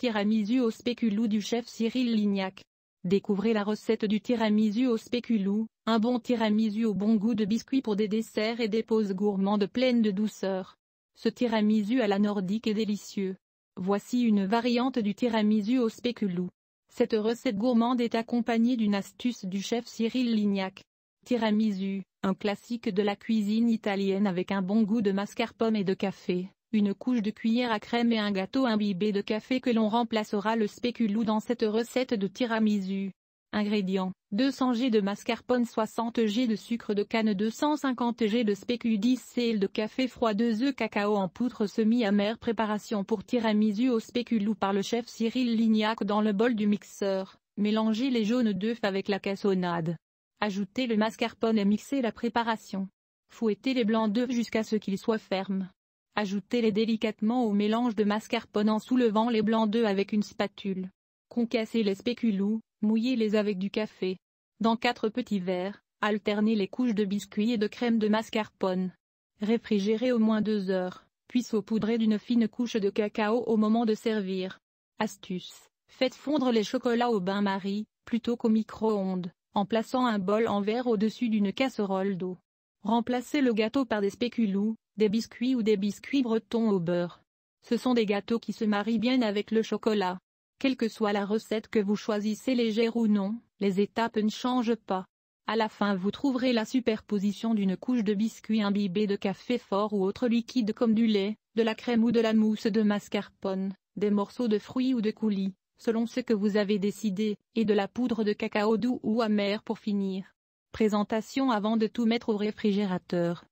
Tiramisu au spéculoos du chef Cyril Lignac. Découvrez la recette du tiramisu au spéculoos, un bon tiramisu au bon goût de biscuit pour des desserts et des pauses gourmandes pleines de douceur. Ce tiramisu à la nordique est délicieux. Voici une variante du tiramisu au spéculoos. Cette recette gourmande est accompagnée d'une astuce du chef Cyril Lignac. Tiramisu, un classique de la cuisine italienne avec un bon goût de mascarpone et de café, une couche de cuillère à crème et un gâteau imbibé de café que l'on remplacera le spéculoos dans cette recette de tiramisu. Ingrédients: 200 g de mascarpone, 60 g de sucre de canne, 250 g de spéculoos, 10 cl de café froid, 2 œufs cacao en poudre semi-amère. Préparation pour tiramisu au spéculoos par le chef Cyril Lignac. Dans le bol du mixeur, mélangez les jaunes d'œufs avec la cassonade. Ajoutez le mascarpone et mixez la préparation. Fouettez les blancs d'œufs jusqu'à ce qu'ils soient fermes. Ajoutez-les délicatement au mélange de mascarpone en soulevant les blancs d'œufs avec une spatule. Concassez les spéculoos, mouillez-les avec du café. Dans 4 petits verres, alternez les couches de biscuits et de crème de mascarpone. Réfrigérez au moins 2 heures, puis saupoudrez d'une fine couche de cacao au moment de servir. Astuce: faites fondre les chocolats au bain-marie, plutôt qu'au micro-ondes, en plaçant un bol en verre au-dessus d'une casserole d'eau. Remplacez le gâteau par des spéculoos, des biscuits ou des biscuits bretons au beurre. Ce sont des gâteaux qui se marient bien avec le chocolat. Quelle que soit la recette que vous choisissez, légère ou non, les étapes ne changent pas. À la fin, vous trouverez la superposition d'une couche de biscuits imbibés de café fort ou autre liquide comme du lait, de la crème ou de la mousse de mascarpone, des morceaux de fruits ou de coulis, selon ce que vous avez décidé, et de la poudre de cacao doux ou amer pour finir. Présentation: avant de tout mettre au réfrigérateur,